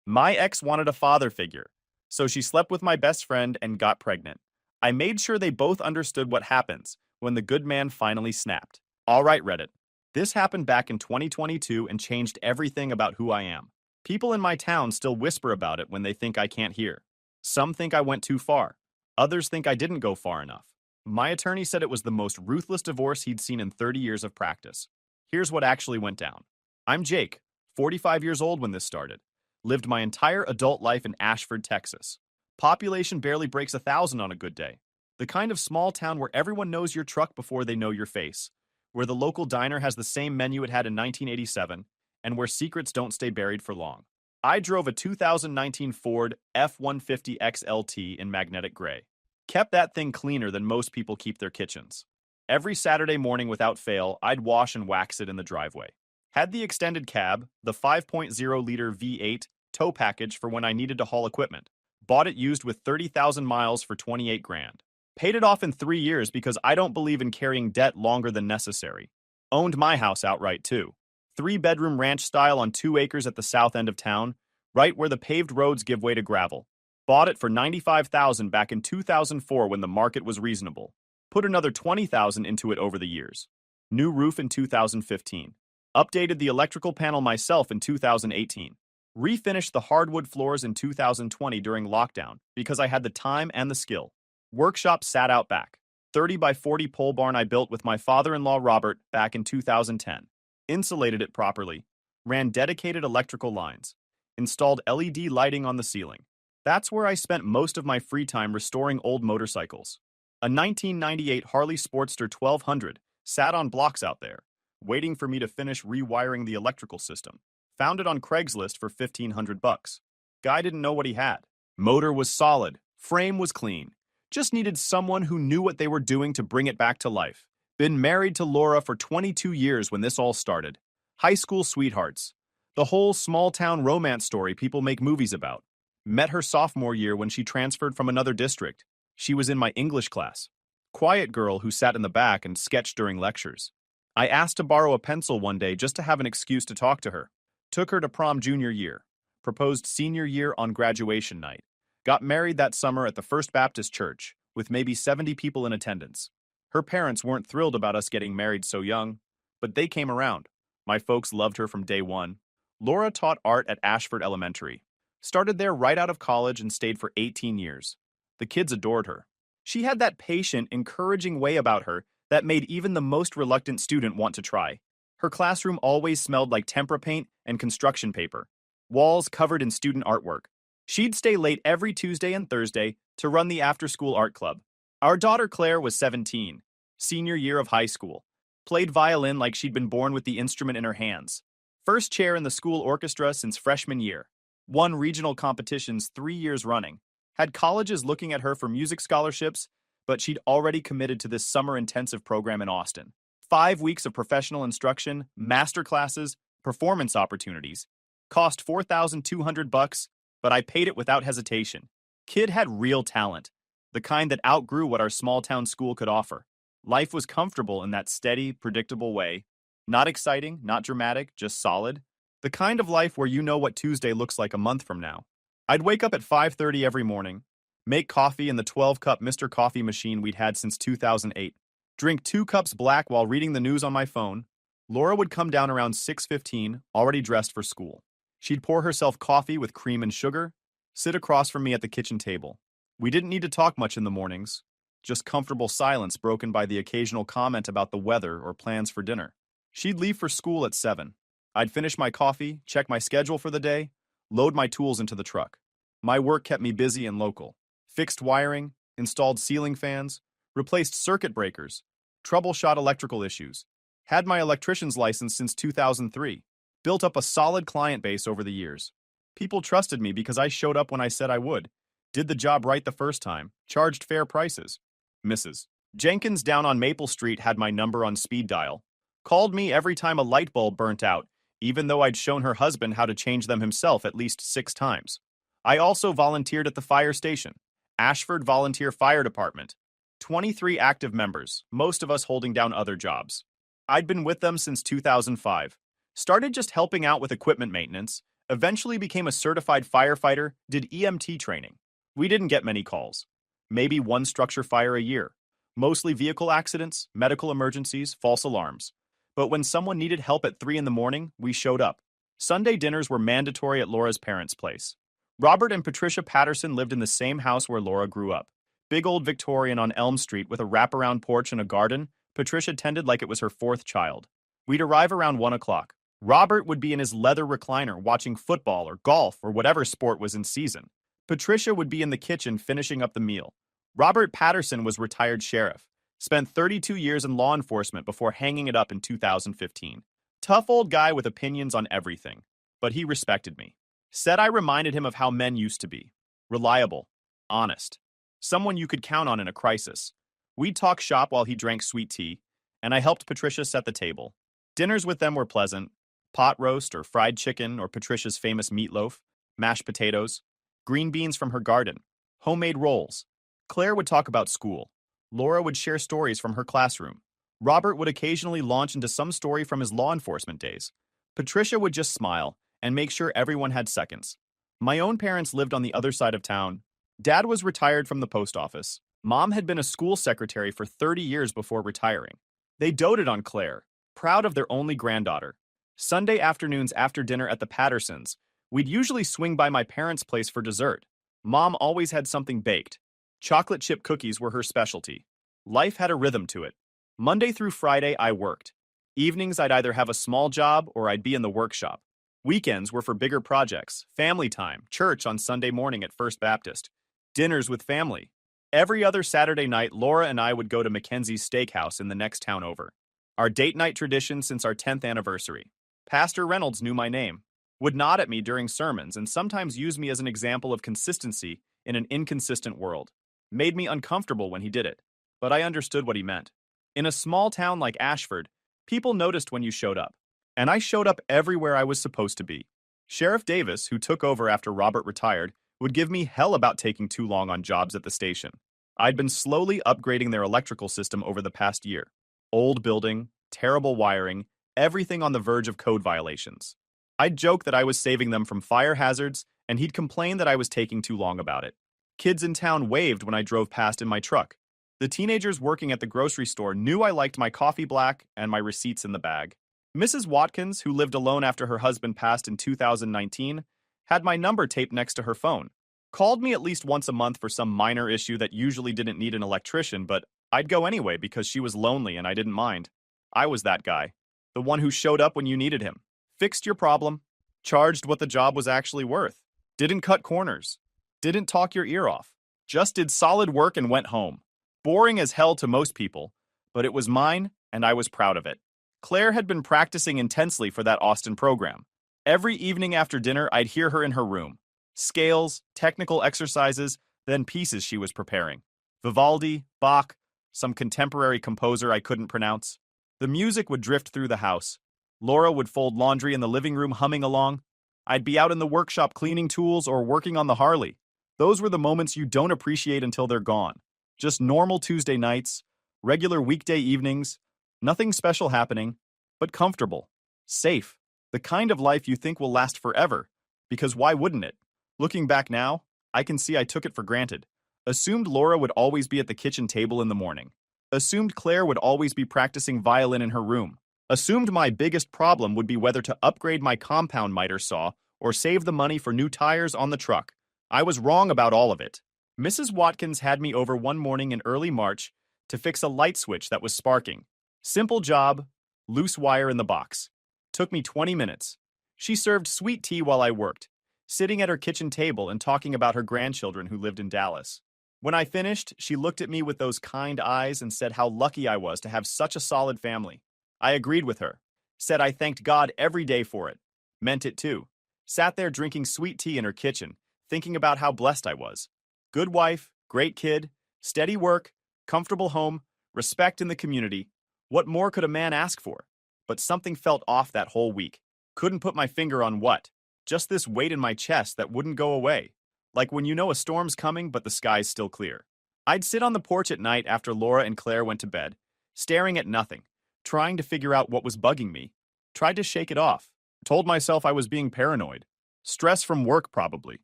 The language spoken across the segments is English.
My ex wanted a father figure, so she slept with my best friend and got pregnant. I made sure they both understood what happens when the good man finally snapped. All right, Reddit. This happened back in 2022 and changed everything about who I am. People in my town still whisper about it when they think I can't hear. Some think I went too far. Others think I didn't go far enough. My attorney said it was the most ruthless divorce he'd seen in 30 years of practice. Here's what actually went down. I'm Jake, 45 years old when this started. Lived my entire adult life in Ashford, Texas. Population barely breaks 1,000 on a good day. The kind of small town where everyone knows your truck before they know your face, where the local diner has the same menu it had in 1987, and where secrets don't stay buried for long. I drove a 2019 Ford F-150 XLT in magnetic gray. Kept that thing cleaner than most people keep their kitchens. Every Saturday morning without fail, I'd wash and wax it in the driveway. Had the extended cab, the 5.0-liter V8, tow package for when I needed to haul equipment. Bought it used with 30,000 miles for 28 grand. Paid it off in 3 years because I don't believe in carrying debt longer than necessary. Owned my house outright too. 3-bedroom ranch style on 2 acres at the south end of town, right where the paved roads give way to gravel. Bought it for $95,000 back in 2004 when the market was reasonable. Put another $20,000 into it over the years. New roof in 2015. Updated the electrical panel myself in 2018. Refinished the hardwood floors in 2020 during lockdown because I had the time and the skill. Workshop sat out back. 30 by 40 pole barn I built with my father-in-law Robert back in 2010. Insulated it properly. Ran dedicated electrical lines. Installed LED lighting on the ceiling. That's where I spent most of my free time restoring old motorcycles. A 1998 Harley Sportster 1200 sat on blocks out there, waiting for me to finish rewiring the electrical system. Found it on Craigslist for $1,500. Guy didn't know what he had. Motor was solid. Frame was clean. Just needed someone who knew what they were doing to bring it back to life. Been married to Laura for 22 years when this all started. High school sweethearts. The whole small-town romance story people make movies about. Met her sophomore year when she transferred from another district. She was in my English class. Quiet girl who sat in the back and sketched during lectures. I asked to borrow a pencil one day just to have an excuse to talk to her. Took her to prom junior year. Proposed senior year on graduation night. Got married that summer at the First Baptist Church, with maybe 70 people in attendance. Her parents weren't thrilled about us getting married so young, but they came around. My folks loved her from day one. Laura taught art at Ashford Elementary. Started there right out of college and stayed for 18 years. The kids adored her. She had that patient, encouraging way about her that made even the most reluctant student want to try. Her classroom always smelled like tempera paint and construction paper. Walls covered in student artwork. She'd stay late every Tuesday and Thursday to run the after-school art club. Our daughter Claire was 17, senior year of high school. Played violin like she'd been born with the instrument in her hands. First chair in the school orchestra since freshman year. Won regional competitions 3 years running. Had colleges looking at her for music scholarships, but she'd already committed to this summer intensive program in Austin. 5 weeks of professional instruction, master classes, performance opportunities. Cost $4,200, but I paid it without hesitation. Kid had real talent, the kind that outgrew what our small-town school could offer. Life was comfortable in that steady, predictable way. Not exciting, not dramatic, just solid. The kind of life where you know what Tuesday looks like a month from now. I'd wake up at 5:30 every morning, make coffee in the 12-cup Mr. Coffee machine we'd had since 2008. Drink 2 cups black while reading the news on my phone. Laura would come down around 6:15, already dressed for school. She'd pour herself coffee with cream and sugar, sit across from me at the kitchen table. We didn't need to talk much in the mornings, just comfortable silence broken by the occasional comment about the weather or plans for dinner. She'd leave for school at 7. I'd finish my coffee, check my schedule for the day, load my tools into the truck. My work kept me busy and local. Fixed wiring, installed ceiling fans, replaced circuit breakers, troubleshot electrical issues. Had my electrician's license since 2003. Built up a solid client base over the years. People trusted me because I showed up when I said I would. Did the job right the first time. Charged fair prices. Mrs. Jenkins down on Maple Street had my number on speed dial. Called me every time a light bulb burnt out, even though I'd shown her husband how to change them himself at least 6 times. I also volunteered at the fire station. Ashford Volunteer Fire Department. 23 active members, most of us holding down other jobs. I'd been with them since 2005. Started just helping out with equipment maintenance, Eventually became a certified firefighter, did EMT training. We didn't get many calls. Maybe one structure fire a year. Mostly vehicle accidents, medical emergencies, false alarms. But when someone needed help at 3 in the morning, we showed up. Sunday dinners were mandatory at Laura's parents' place. Robert and Patricia Patterson lived in the same house where Laura grew up. Big old Victorian on Elm Street with a wraparound porch and a garden. Patricia tended like it was her fourth child. We'd arrive around 1 o'clock. Robert would be in his leather recliner watching football or golf or whatever sport was in season. Patricia would be in the kitchen finishing up the meal. Robert Patterson was retired sheriff. Spent 32 years in law enforcement before hanging it up in 2015. Tough old guy with opinions on everything. But he respected me. Said I reminded him of how men used to be. Reliable. Honest. Someone you could count on in a crisis. We'd talk shop while he drank sweet tea, and I helped Patricia set the table. Dinners with them were pleasant. Pot roast or fried chicken or Patricia's famous meatloaf, mashed potatoes, green beans from her garden, homemade rolls. Claire would talk about school. Laura would share stories from her classroom. Robert would occasionally launch into some story from his law enforcement days. Patricia would just smile and make sure everyone had seconds. My own parents lived on the other side of town. Dad was retired from the post office. Mom had been a school secretary for 30 years before retiring. They doted on Claire, proud of their only granddaughter. Sunday afternoons after dinner at the Pattersons, we'd usually swing by my parents' place for dessert. Mom always had something baked. Chocolate chip cookies were her specialty. Life had a rhythm to it. Monday through Friday, I worked. Evenings, I'd either have a small job or I'd be in the workshop. Weekends were for bigger projects, family time, church on Sunday morning at First Baptist, dinners with family. Every other Saturday night, Laura and I would go to Mackenzie's Steakhouse in the next town over. Our date night tradition since our 10th anniversary. Pastor Reynolds knew my name, would nod at me during sermons, and sometimes use me as an example of consistency in an inconsistent world. Made me uncomfortable when he did it, but I understood what he meant. In a small town like Ashford, people noticed when you showed up, and I showed up everywhere I was supposed to be. Sheriff Davis, who took over after Robert retired, would give me hell about taking too long on jobs at the station. I'd been slowly upgrading their electrical system over the past year. Old building, terrible wiring, everything on the verge of code violations. I'd joke that I was saving them from fire hazards, and he'd complain that I was taking too long about it. Kids in town waved when I drove past in my truck. The teenagers working at the grocery store knew I liked my coffee black and my receipts in the bag. Mrs. Watkins, who lived alone after her husband passed in 2019, had my number taped next to her phone. Called me at least once a month for some minor issue that usually didn't need an electrician, but I'd go anyway because she was lonely and I didn't mind. I was that guy. The one who showed up when you needed him. Fixed your problem. Charged what the job was actually worth. Didn't cut corners. Didn't talk your ear off. Just did solid work and went home. Boring as hell to most people, but it was mine and I was proud of it. Claire had been practicing intensely for that Austin program. Every evening after dinner, I'd hear her in her room. Scales, technical exercises, then pieces she was preparing. Vivaldi, Bach, some contemporary composer I couldn't pronounce. The music would drift through the house. Laura would fold laundry in the living room humming along. I'd be out in the workshop cleaning tools or working on the Harley. Those were the moments you don't appreciate until they're gone. Just normal Tuesday nights, regular weekday evenings, nothing special happening, but comfortable, safe, the kind of life you think will last forever, because why wouldn't it? Looking back now, I can see I took it for granted. Assumed Laura would always be at the kitchen table in the morning. Assumed Claire would always be practicing violin in her room. Assumed my biggest problem would be whether to upgrade my compound miter saw or save the money for new tires on the truck. I was wrong about all of it. Mrs. Watkins had me over one morning in early March to fix a light switch that was sparking. Simple job, loose wire in the box. Took me 20 minutes. She served sweet tea while I worked, sitting at her kitchen table and talking about her grandchildren who lived in Dallas. When I finished, she looked at me with those kind eyes and said how lucky I was to have such a solid family. I agreed with her. Said I thanked God every day for it. Meant it too. Sat there drinking sweet tea in her kitchen, thinking about how blessed I was. Good wife, great kid, steady work, comfortable home, respect in the community. What more could a man ask for? But something felt off that whole week. Couldn't put my finger on what. Just this weight in my chest that wouldn't go away. Like when you know a storm's coming but the sky's still clear. I'd sit on the porch at night after Laura and Claire went to bed, staring at nothing, trying to figure out what was bugging me. Tried to shake it off. Told myself I was being paranoid. Stress from work, probably.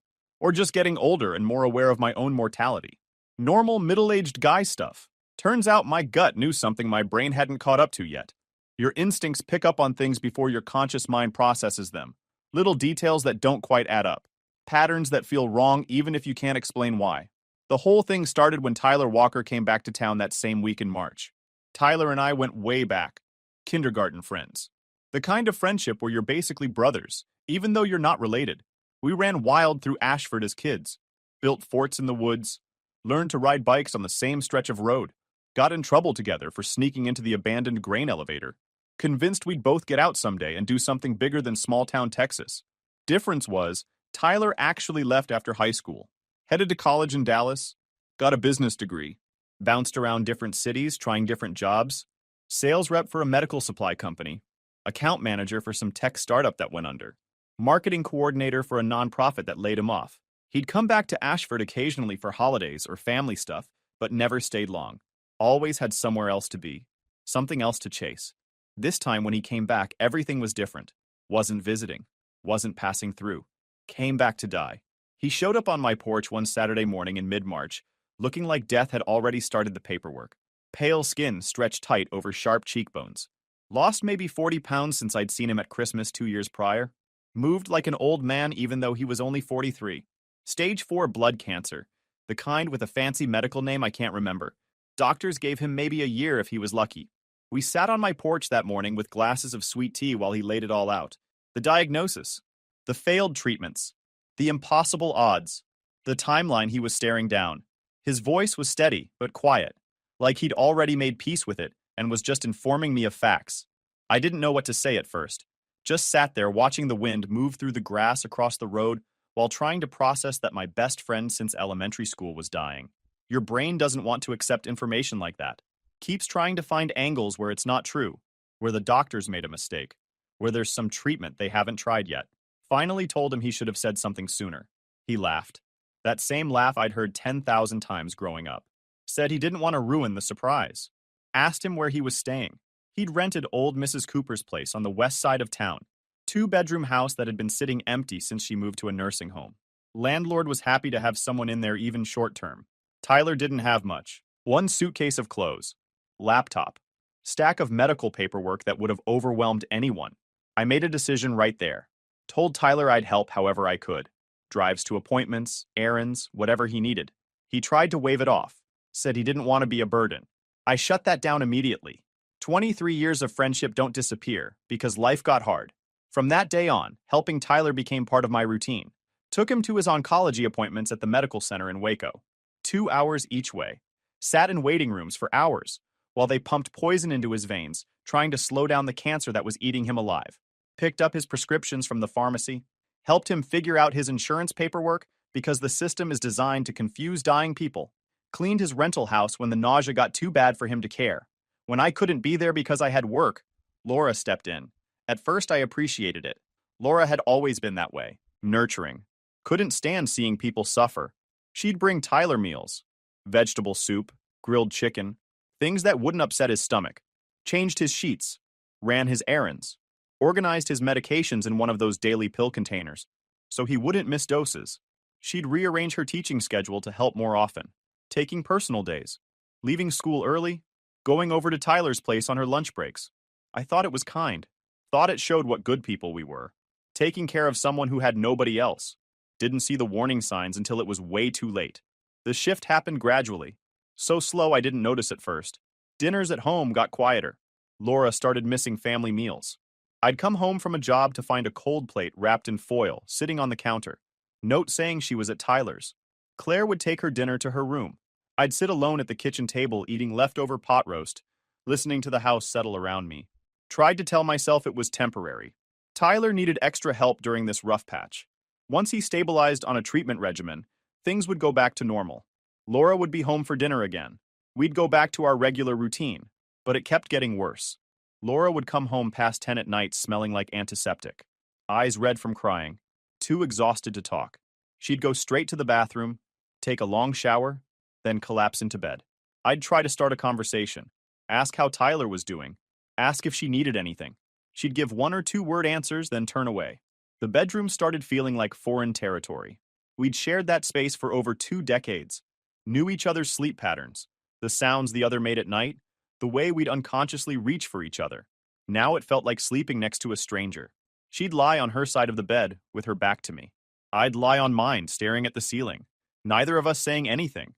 Or just getting older and more aware of my own mortality. Normal middle-aged guy stuff. Turns out my gut knew something my brain hadn't caught up to yet. Your instincts pick up on things before your conscious mind processes them. Little details that don't quite add up. Patterns that feel wrong even if you can't explain why. The whole thing started when Tyler Walker came back to town that same week in March. Tyler and I went way back. Kindergarten friends. The kind of friendship where you're basically brothers, even though you're not related. We ran wild through Ashford as kids. Built forts in the woods. Learned to ride bikes on the same stretch of road. Got in trouble together for sneaking into the abandoned grain elevator. Convinced we'd both get out someday and do something bigger than small-town Texas. Difference was, Tyler actually left after high school. Headed to college in Dallas. Got a business degree. Bounced around different cities, trying different jobs. Sales rep for a medical supply company. Account manager for some tech startup that went under. Marketing coordinator for a nonprofit that laid him off. He'd come back to Ashford occasionally for holidays or family stuff, but never stayed long. Always had somewhere else to be. Something else to chase. This time when he came back, everything was different. Wasn't visiting. Wasn't passing through. Came back to die. He showed up on my porch one Saturday morning in mid-March, looking like death had already started the paperwork. Pale skin stretched tight over sharp cheekbones. Lost maybe 40 pounds since I'd seen him at Christmas 2 years prior. Moved like an old man even though he was only 43. Stage 4 blood cancer. The kind with a fancy medical name I can't remember. Doctors gave him maybe a year if he was lucky. We sat on my porch that morning with glasses of sweet tea while he laid it all out. The diagnosis. The failed treatments. The impossible odds. The timeline he was staring down. His voice was steady, but quiet. Like he'd already made peace with it and was just informing me of facts. I didn't know what to say at first. Just sat there watching the wind move through the grass across the road while trying to process that my best friend since elementary school was dying. Your brain doesn't want to accept information like that. Keeps trying to find angles where it's not true, where the doctors made a mistake, where there's some treatment they haven't tried yet. Finally told him he should have said something sooner. He laughed. That same laugh I'd heard 10,000 times growing up. Said he didn't want to ruin the surprise. Asked him where he was staying. He'd rented old Mrs. Cooper's place on the west side of town. 2-bedroom house that had been sitting empty since she moved to a nursing home. Landlord was happy to have someone in there even short term. Tyler didn't have much. One suitcase of clothes. Laptop. Stack of medical paperwork that would have overwhelmed anyone. I made a decision right there. Told Tyler I'd help however I could. Drives to appointments, errands, whatever he needed. He tried to wave it off. Said he didn't want to be a burden. I shut that down immediately. 23 years of friendship don't disappear because life got hard. From that day on, helping Tyler became part of my routine. Took him to his oncology appointments at the medical center in Waco. 2 hours each way. Sat in waiting rooms for hours while they pumped poison into his veins, trying to slow down the cancer that was eating him alive. Picked up his prescriptions from the pharmacy. Helped him figure out his insurance paperwork because the system is designed to confuse dying people. Cleaned his rental house when the nausea got too bad for him to care. When I couldn't be there because I had work, Laura stepped in. At first I appreciated it. Laura had always been that way. Nurturing. Couldn't stand seeing people suffer. She'd bring Tyler meals. Vegetable soup, grilled chicken, things that wouldn't upset his stomach. Changed his sheets. Ran his errands. Organized his medications in one of those daily pill containers, so he wouldn't miss doses. She'd rearrange her teaching schedule to help more often. Taking personal days. Leaving school early. Going over to Tyler's place on her lunch breaks. I thought it was kind. Thought it showed what good people we were. Taking care of someone who had nobody else. Didn't see the warning signs until it was way too late. The shift happened gradually. So slow I didn't notice at first. Dinners at home got quieter. Laura started missing family meals. I'd come home from a job to find a cold plate wrapped in foil sitting on the counter. Note saying she was at Tyler's. Claire would take her dinner to her room. I'd sit alone at the kitchen table eating leftover pot roast, listening to the house settle around me. Tried to tell myself it was temporary. Tyler needed extra help during this rough patch. Once he stabilized on a treatment regimen, things would go back to normal. Laura would be home for dinner again. We'd go back to our regular routine, but it kept getting worse. Laura would come home past 10 at night smelling like antiseptic. Eyes red from crying. Too exhausted to talk. She'd go straight to the bathroom, take a long shower, then collapse into bed. I'd try to start a conversation. Ask how Tyler was doing. Ask if she needed anything. She'd give 1 or 2 word answers, then turn away. The bedroom started feeling like foreign territory. We'd shared that space for over 2 decades, knew each other's sleep patterns, the sounds the other made at night, the way we'd unconsciously reach for each other. Now it felt like sleeping next to a stranger. She'd lie on her side of the bed, with her back to me. I'd lie on mine, staring at the ceiling. Neither of us saying anything.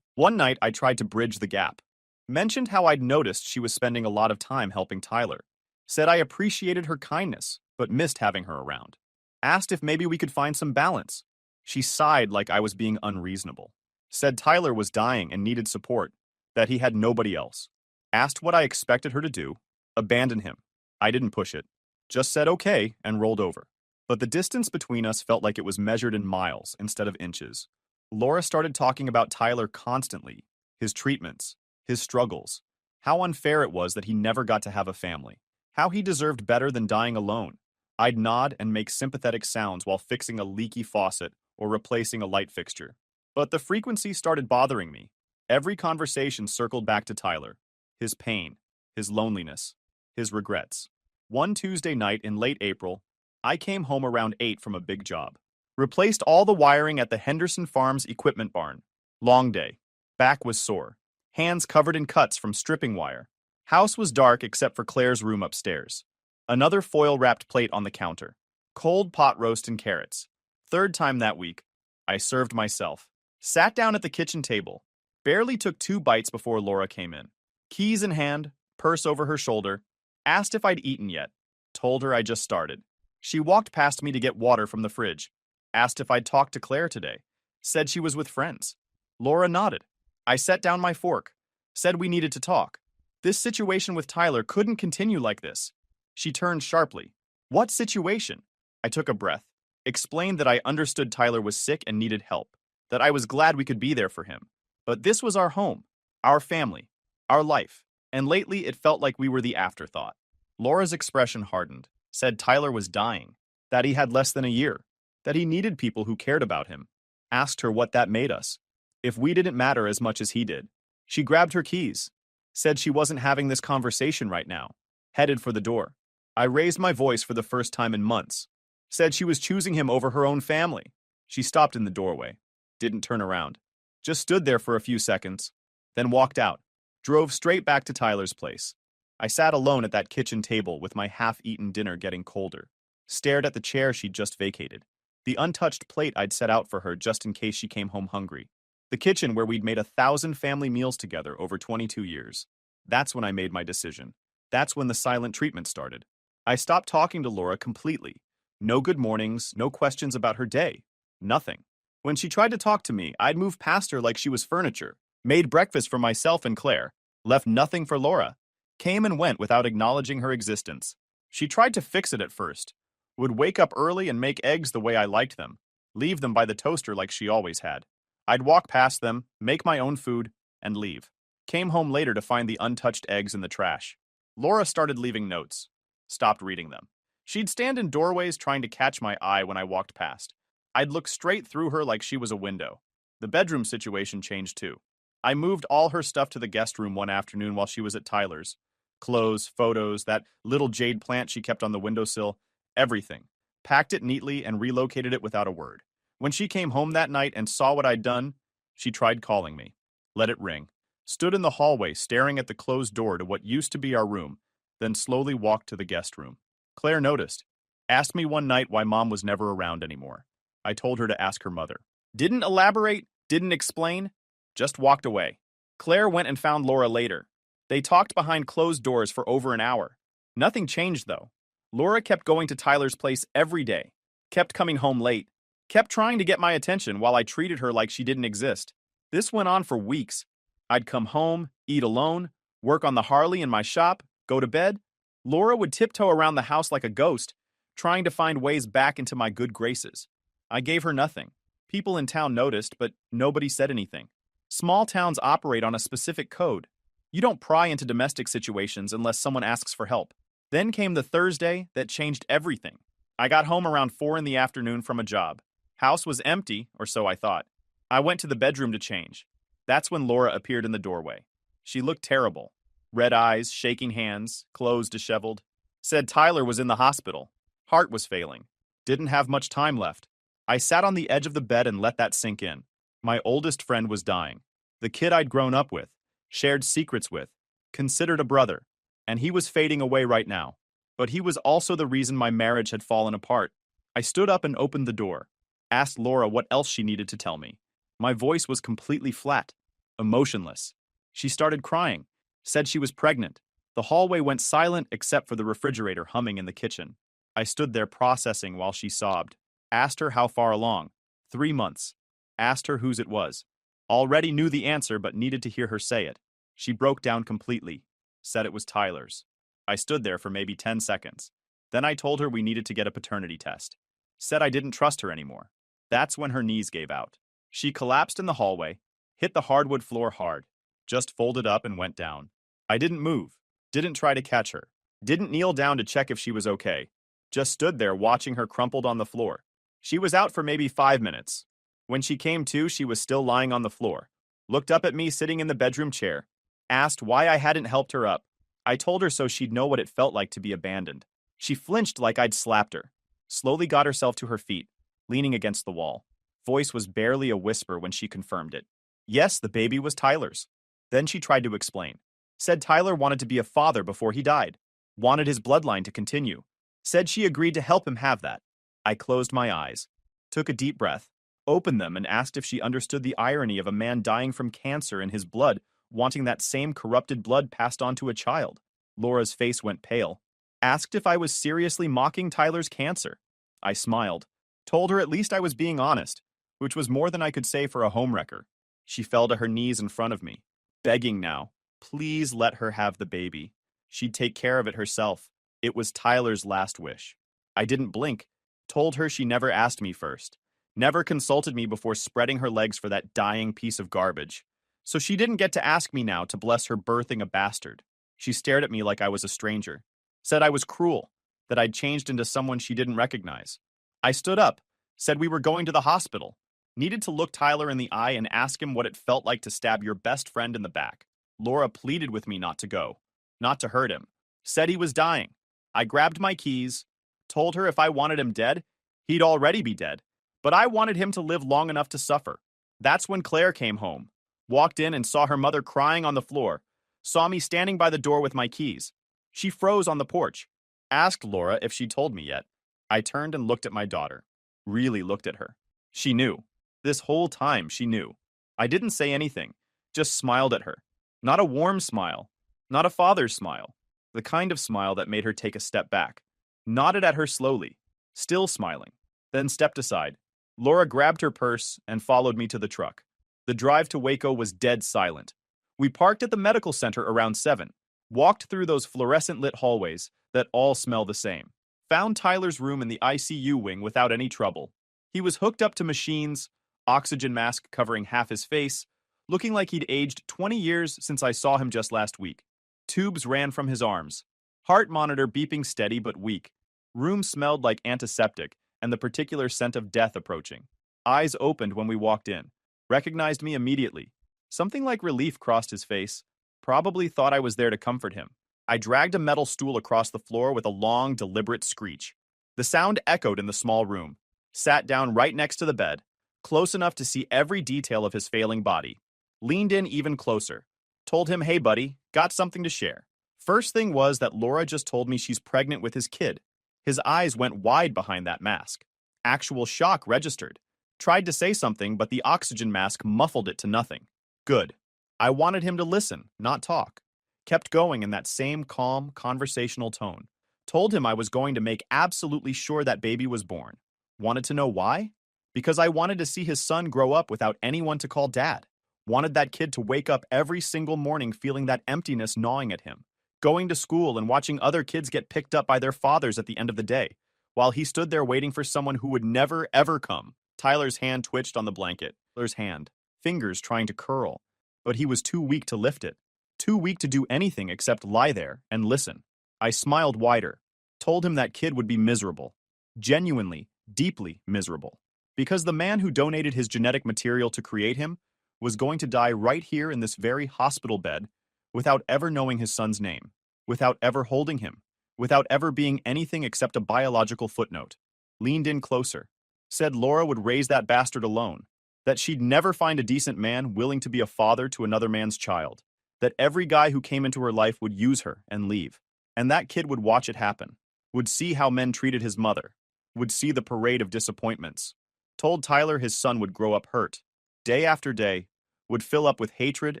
One night I tried to bridge the gap. Mentioned how I'd noticed she was spending a lot of time helping Tyler. Said I appreciated her kindness, but missed having her around. Asked if maybe we could find some balance. She sighed like I was being unreasonable. Said Tyler was dying and needed support, that he had nobody else. Asked what I expected her to do. Abandon him. I didn't push it. Just said okay and rolled over. But the distance between us felt like it was measured in miles instead of inches. Laura started talking about Tyler constantly, his treatments, his struggles, how unfair it was that he never got to have a family, how he deserved better than dying alone. I'd nod and make sympathetic sounds while fixing a leaky faucet or replacing a light fixture. But the frequency started bothering me. Every conversation circled back to Tyler, his pain, his loneliness, his regrets. One Tuesday night in late April, I came home around 8 from a big job. Replaced all the wiring at the Henderson Farms equipment barn. Long day. Back was sore. Hands covered in cuts from stripping wire. House was dark except for Claire's room upstairs. Another foil-wrapped plate on the counter. Cold pot roast and carrots. Third time that week. I served myself. Sat down at the kitchen table. Barely took 2 bites before Laura came in. Keys in hand, purse over her shoulder. Asked if I'd eaten yet. Told her I just started. She walked past me to get water from the fridge. Asked if I'd talked to Claire today. Said she was with friends. Laura nodded. I set down my fork. Said we needed to talk. This situation with Tyler couldn't continue like this. She turned sharply. What situation? I took a breath. Explained that I understood Tyler was sick and needed help. That I was glad we could be there for him. But this was our home, our family, our life. And lately it felt like we were the afterthought. Laura's expression hardened. Said Tyler was dying. That he had less than a year. That he needed people who cared about him. Asked her what that made us. If we didn't matter as much as he did. She grabbed her keys. Said she wasn't having this conversation right now. Headed for the door. I raised my voice for the first time in months. Said she was choosing him over her own family. She stopped in the doorway. Didn't turn around. Just stood there for a few seconds. Then walked out. Drove straight back to Tyler's place. I sat alone at that kitchen table with my half-eaten dinner getting colder. Stared at the chair she'd just vacated. The untouched plate I'd set out for her just in case she came home hungry. The kitchen where we'd made 1,000 family meals together over 22 years. That's when I made my decision. That's when the silent treatment started. I stopped talking to Laura completely. No good mornings, no questions about her day. Nothing. When she tried to talk to me, I'd move past her like she was furniture. Made breakfast for myself and Claire. Left nothing for Laura. Came and went without acknowledging her existence. She tried to fix it at first. Would wake up early and make eggs the way I liked them. Leave them by the toaster like she always had. I'd walk past them, make my own food, and leave. Came home later to find the untouched eggs in the trash. Laura started leaving notes. Stopped reading them. She'd stand in doorways trying to catch my eye when I walked past. I'd look straight through her like she was a window. The bedroom situation changed too. I moved all her stuff to the guest room one afternoon while she was at Tyler's. Clothes, photos, that little jade plant she kept on the windowsill, everything. Packed it neatly and relocated it without a word. When she came home that night and saw what I'd done, she tried calling me. Let it ring. Stood in the hallway staring at the closed door to what used to be our room, then slowly walked to the guest room. Claire noticed. Asked me one night why Mom was never around anymore. I told her to ask her mother. Didn't elaborate, didn't explain, just walked away. Claire went and found Laura later. They talked behind closed doors for over an hour. Nothing changed though. Laura kept going to Tyler's place every day. Kept coming home late. Kept trying to get my attention while I treated her like she didn't exist. This went on for weeks. I'd come home, eat alone, work on the Harley in my shop, go to bed. Laura would tiptoe around the house like a ghost, trying to find ways back into my good graces. I gave her nothing. People in town noticed, but nobody said anything. Small towns operate on a specific code. You don't pry into domestic situations unless someone asks for help. Then came the Thursday that changed everything. I got home around 4 in the afternoon from a job. House was empty, or so I thought. I went to the bedroom to change. That's when Laura appeared in the doorway. She looked terrible. Red eyes, shaking hands, clothes disheveled. Said Tyler was in the hospital. Heart was failing. Didn't have much time left. I sat on the edge of the bed and let that sink in. My oldest friend was dying. The kid I'd grown up with, shared secrets with, considered a brother, and he was fading away right now. But he was also the reason my marriage had fallen apart. I stood up and opened the door, asked Laura what else she needed to tell me. My voice was completely flat, emotionless. She started crying, said she was pregnant. The hallway went silent except for the refrigerator humming in the kitchen. I stood there processing while she sobbed. Asked her how far along. 3 months. Asked her whose it was. Already knew the answer but needed to hear her say it. She broke down completely. Said it was Tyler's. I stood there for maybe 10 seconds. Then I told her we needed to get a paternity test. Said I didn't trust her anymore. That's when her knees gave out. She collapsed in the hallway, hit the hardwood floor hard, just folded up and went down. I didn't move, didn't try to catch her, didn't kneel down to check if she was okay. Just stood there watching her crumpled on the floor. She was out for maybe 5 minutes. When she came to, she was still lying on the floor. Looked up at me sitting in the bedroom chair. Asked why I hadn't helped her up. I told her so she'd know what it felt like to be abandoned. She flinched like I'd slapped her. Slowly got herself to her feet, leaning against the wall. Voice was barely a whisper when she confirmed it. Yes, the baby was Tyler's. Then she tried to explain. Said Tyler wanted to be a father before he died. Wanted his bloodline to continue. Said she agreed to help him have that. I closed my eyes, took a deep breath, opened them and asked if she understood the irony of a man dying from cancer in his blood, wanting that same corrupted blood passed on to a child. Laura's face went pale. Asked if I was seriously mocking Tyler's cancer. I smiled. Told her at least I was being honest, which was more than I could say for a homewrecker. She fell to her knees in front of me, begging now, please let her have the baby. She'd take care of it herself. It was Tyler's last wish. I didn't blink. Told her she never asked me first. Never consulted me before spreading her legs for that dying piece of garbage. So she didn't get to ask me now to bless her birthing a bastard. She stared at me like I was a stranger. Said I was cruel, that I'd changed into someone she didn't recognize. I stood up, said we were going to the hospital. Needed to look Tyler in the eye and ask him what it felt like to stab your best friend in the back. Laura pleaded with me not to go, not to hurt him. Said he was dying. I grabbed my keys, told her if I wanted him dead, he'd already be dead. But I wanted him to live long enough to suffer. That's when Claire came home. Walked in and saw her mother crying on the floor. Saw me standing by the door with my keys. She froze on the porch. Asked Laura if she told me yet. I turned and looked at my daughter. Really looked at her. She knew. This whole time she knew. I didn't say anything. Just smiled at her. Not a warm smile. Not a father's smile. The kind of smile that made her take a step back. Nodded at her slowly. Still smiling. Then stepped aside. Laura grabbed her purse and followed me to the truck. The drive to Waco was dead silent. We parked at the medical center around 7. Walked through those fluorescent-lit hallways that all smell the same. Found Tyler's room in the ICU wing without any trouble. He was hooked up to machines, oxygen mask covering half his face, looking like he'd aged 20 years since I saw him just last week. Tubes ran from his arms. Heart monitor beeping steady but weak. Room smelled like antiseptic and the particular scent of death approaching. Eyes opened when we walked in. Recognized me immediately. Something like relief crossed his face. Probably thought I was there to comfort him. I dragged a metal stool across the floor with a long, deliberate screech. The sound echoed in the small room. Sat down right next to the bed, close enough to see every detail of his failing body. Leaned in even closer. Told him, hey buddy, got something to share. First thing was that Laura just told me she's pregnant with his kid. His eyes went wide behind that mask. Actual shock registered. Tried to say something, but the oxygen mask muffled it to nothing. Good. I wanted him to listen, not talk. Kept going in that same calm, conversational tone. Told him I was going to make absolutely sure that baby was born. Wanted to know why? Because I wanted to see his son grow up without anyone to call dad. Wanted that kid to wake up every single morning feeling that emptiness gnawing at him. Going to school and watching other kids get picked up by their fathers at the end of the day, while he stood there waiting for someone who would never, ever come. Tyler's hand twitched on the blanket. Tyler's hand, fingers trying to curl. But he was too weak to lift it. Too weak to do anything except lie there and listen. I smiled wider. Told him that kid would be miserable. Genuinely, deeply miserable. Because the man who donated his genetic material to create him was going to die right here in this very hospital bed without ever knowing his son's name, without ever holding him, without ever being anything except a biological footnote. leaned in closer, said Laura would raise that bastard alone, that she'd never find a decent man willing to be a father to another man's child, that every guy who came into her life would use her and leave, and that kid would watch it happen, would see how men treated his mother, would see the parade of disappointments, told Tyler his son would grow up hurt, day after day, would fill up with hatred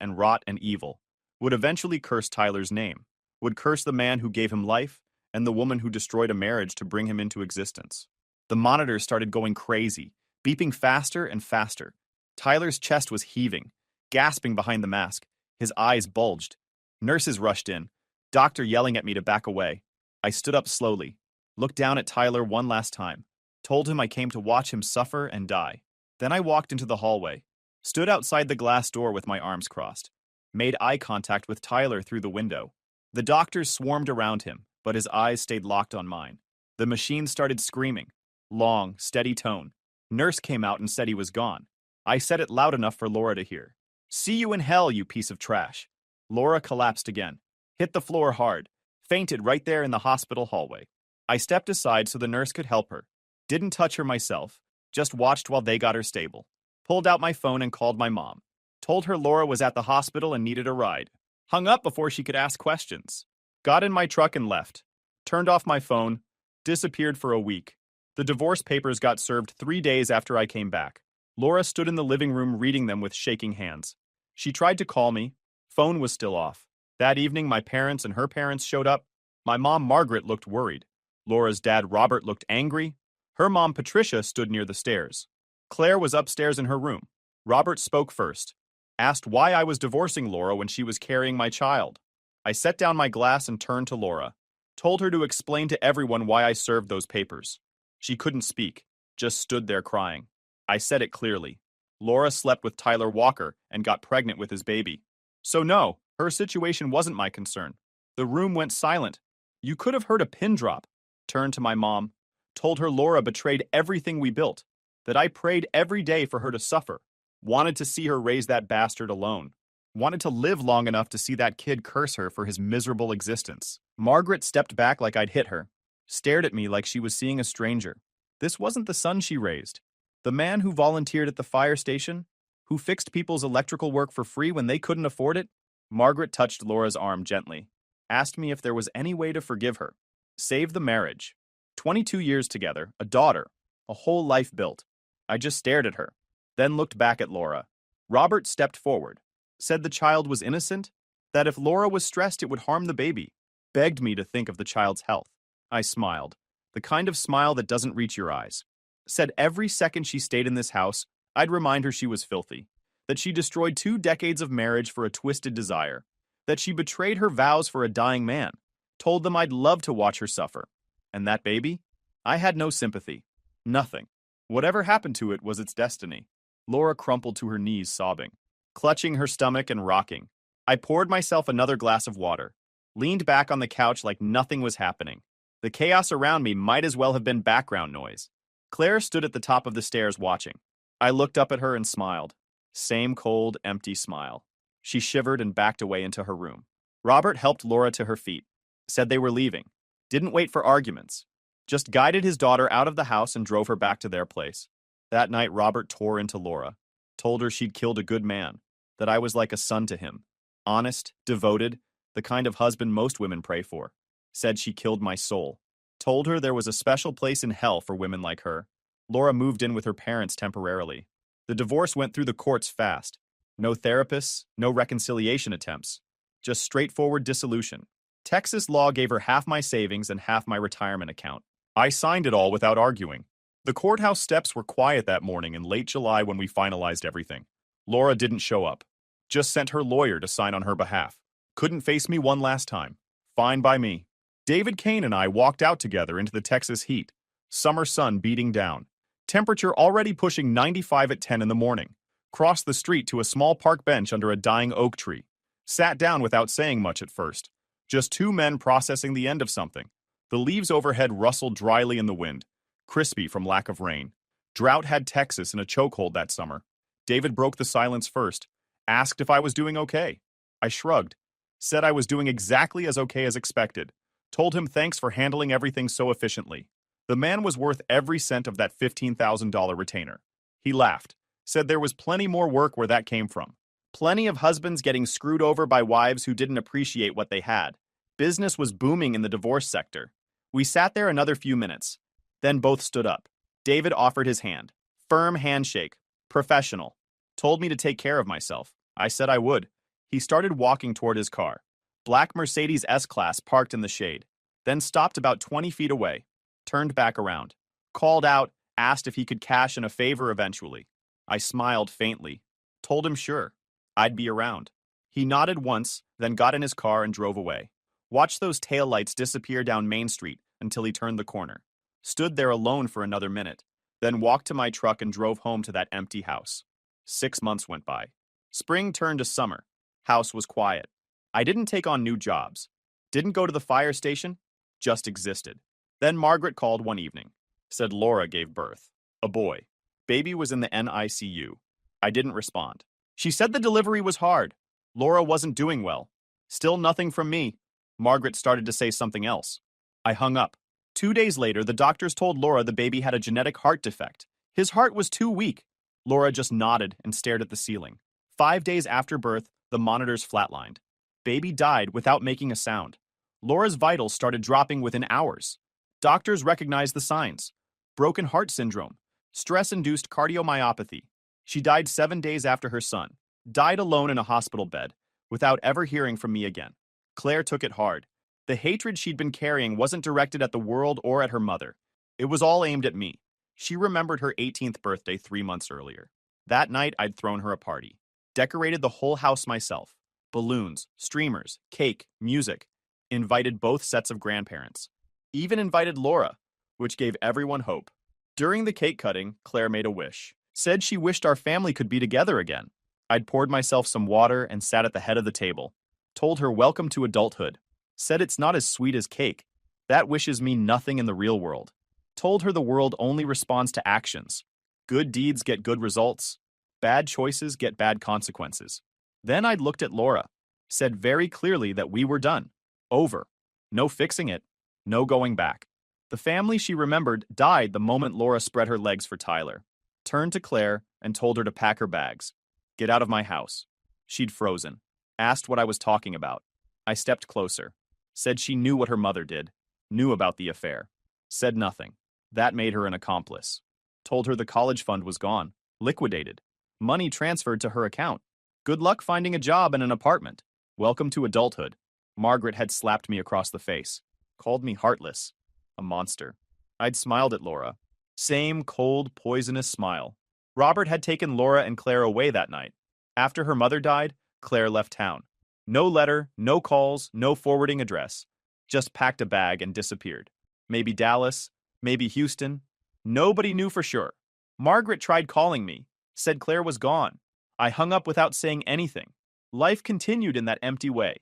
and rot and evil, would eventually curse Tyler's name, would curse the man who gave him life and the woman who destroyed a marriage to bring him into existence. The monitors started going crazy, beeping faster and faster. Tyler's chest was heaving, gasping behind the mask. His eyes bulged. Nurses rushed in, doctor yelling at me to back away. I stood up slowly, looked down at Tyler one last time, told him I came to watch him suffer and die. Then I walked into the hallway, stood outside the glass door with my arms crossed, made eye contact with Tyler through the window. The doctors swarmed around him, but his eyes stayed locked on mine. The machine started screaming. Long, steady tone. Nurse came out and said he was gone. I said it loud enough for Laura to hear. "See you in hell, you piece of trash." Laura collapsed again, hit the floor hard, fainted right there in the hospital hallway. I stepped aside so the nurse could help her. Didn't touch her myself, just watched while they got her stable. Pulled out my phone and called my mom. Told her Laura was at the hospital and needed a ride. Hung up before she could ask questions. Got in my truck and left. Turned off my phone. Disappeared for a week. The divorce papers got served 3 days after I came back. Laura stood in the living room reading them with shaking hands. She tried to call me. Phone was still off. That evening, my parents and her parents showed up. My mom, Margaret, looked worried. Laura's dad, Robert, looked angry. Her mom, Patricia, stood near the stairs. Claire was upstairs in her room. Robert spoke first. Asked why I was divorcing Laura when she was carrying my child. I set down my glass and turned to Laura. Told her to explain to everyone why I served those papers. She couldn't speak, just stood there crying. I said it clearly. Laura slept with Tyler Walker and got pregnant with his baby. So no, her situation wasn't my concern. The room went silent. You could have heard a pin drop. Turned to my mom. Told her Laura betrayed everything we built. That I prayed every day for her to suffer. Wanted to see her raise that bastard alone. Wanted to live long enough to see that kid curse her for his miserable existence. Margaret stepped back like I'd hit her. Stared at me like she was seeing a stranger. This wasn't the son she raised. The man who volunteered at the fire station, who fixed people's electrical work for free when they couldn't afford it. Margaret touched Laura's arm gently. Asked me if there was any way to forgive her. Save the marriage. 22 years together, a daughter, a whole life built. I just stared at her, then looked back at Laura. Robert stepped forward. Said the child was innocent, that if Laura was stressed it would harm the baby. Begged me to think of the child's health. I smiled, the kind of smile that doesn't reach your eyes. Said every second she stayed in this house, I'd remind her she was filthy, that she destroyed 2 decades of marriage for a twisted desire, that she betrayed her vows for a dying man, told them I'd love to watch her suffer. And that baby? I had no sympathy. Nothing. Whatever happened to it was its destiny. Laura crumpled to her knees sobbing, clutching her stomach and rocking. I poured myself another glass of water, leaned back on the couch like nothing was happening. The chaos around me might as well have been background noise. Claire stood at the top of the stairs watching. I looked up at her and smiled. Same cold, empty smile. She shivered and backed away into her room. Robert helped Laura to her feet. Said they were leaving. Didn't wait for arguments. Just guided his daughter out of the house and drove her back to their place. That night, Robert tore into Laura. Told her she'd killed a good man. That I was like a son to him. Honest, devoted, the kind of husband most women pray for. Said she killed my soul. Told her there was a special place in hell for women like her. Laura moved in with her parents temporarily. The divorce went through the courts fast. No therapists, no reconciliation attempts. Just straightforward dissolution. Texas law gave her half my savings and half my retirement account. I signed it all without arguing. The courthouse steps were quiet that morning in late July when we finalized everything. Laura didn't show up. Just sent her lawyer to sign on her behalf. Couldn't face me one last time. Fine by me. David Kane and I walked out together into the Texas heat. Summer sun beating down. Temperature already pushing 95 at 10 in the morning. Crossed the street to a small park bench under a dying oak tree. Sat down without saying much at first. Just 2 men processing the end of something. The leaves overhead rustled dryly in the wind, crispy from lack of rain. Drought had Texas in a chokehold that summer. David broke the silence first. Asked if I was doing okay. I shrugged. Said I was doing exactly as okay as expected. Told him thanks for handling everything so efficiently. The man was worth every cent of that $15,000 retainer. He laughed, said there was plenty more work where that came from. Plenty of husbands getting screwed over by wives who didn't appreciate what they had. Business was booming in the divorce sector. We sat there another few minutes. Then both stood up. David offered his hand. Firm handshake. Professional. Told me to take care of myself. I said I would. He started walking toward his car. Black Mercedes S-Class parked in the shade. Then stopped about 20 feet away. Turned back around. Called out, asked if he could cash in a favor eventually. I smiled faintly. Told him sure. I'd be around. He nodded once, then got in his car and drove away. Watched those taillights disappear down Main Street until he turned the corner. Stood there alone for another minute, then walked to my truck and drove home to that empty house. 6 months went by. Spring turned to summer. House was quiet. I didn't take on new jobs. Didn't go to the fire station. Just existed. Then Margaret called one evening. Said Laura gave birth. A boy. Baby was in the NICU. I didn't respond. She said the delivery was hard. Laura wasn't doing well. Still nothing from me. Margaret started to say something else. I hung up. 2 days later, the doctors told Laura the baby had a genetic heart defect. His heart was too weak. Laura just nodded and stared at the ceiling. 5 days after birth, the monitors flatlined. Baby died without making a sound. Laura's vitals started dropping within hours. Doctors recognized the signs. Broken heart syndrome. Stress-induced cardiomyopathy. She died 7 days after her son. Died alone in a hospital bed, without ever hearing from me again. Claire took it hard. The hatred she'd been carrying wasn't directed at the world or at her mother. It was all aimed at me. She remembered her 18th birthday 3 months earlier. That night, I'd thrown her a party. Decorated the whole house myself. Balloons, streamers, cake, music. Invited both sets of grandparents. Even invited Laura, which gave everyone hope. During the cake cutting, Claire made a wish. Said she wished our family could be together again. I'd poured myself some water and sat at the head of the table. Told her welcome to adulthood. Said it's not as sweet as cake. That wishes mean nothing in the real world. Told her the world only responds to actions. Good deeds get good results. Bad choices get bad consequences. Then I'd looked at Laura. Said very clearly that we were done. Over. No fixing it. No going back. The family she remembered died the moment Laura spread her legs for Tyler. Turned to Claire and told her to pack her bags. Get out of my house. She'd frozen. Asked what I was talking about. I stepped closer. Said she knew what her mother did. Knew about the affair. Said nothing. That made her an accomplice. Told her the college fund was gone. Liquidated. Money transferred to her account. Good luck finding a job and an apartment. Welcome to adulthood. Margaret had slapped me across the face. Called me heartless. A monster. I'd smiled at Laura. Same cold, poisonous smile. Robert had taken Laura and Claire away that night. After her mother died, Claire left town. No letter, no calls, no forwarding address. Just packed a bag and disappeared. Maybe Dallas, maybe Houston. Nobody knew for sure. Margaret tried calling me. Said Claire was gone. I hung up without saying anything. Life continued in that empty way.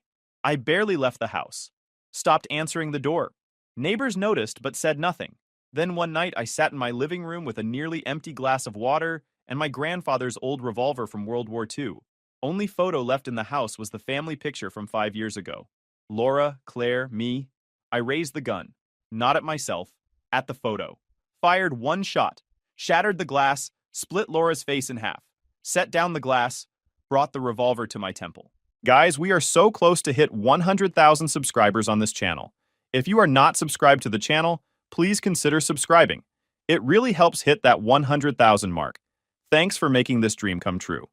I barely left the house. Stopped answering the door. Neighbors noticed but said nothing. Then one night I sat in my living room with a nearly empty glass of water and my grandfather's old revolver from World War II. Only photo left in the house was the family picture from 5 years ago. Laura, Claire, me. I raised the gun. Not at myself. At the photo. Fired one shot. Shattered the glass. Split Laura's face in half. Set down the glass. Brought the revolver to my temple. Guys, we are so close to hit 100,000 subscribers on this channel. If you are not subscribed to the channel, please consider subscribing. It really helps hit that 100,000 mark. Thanks for making this dream come true.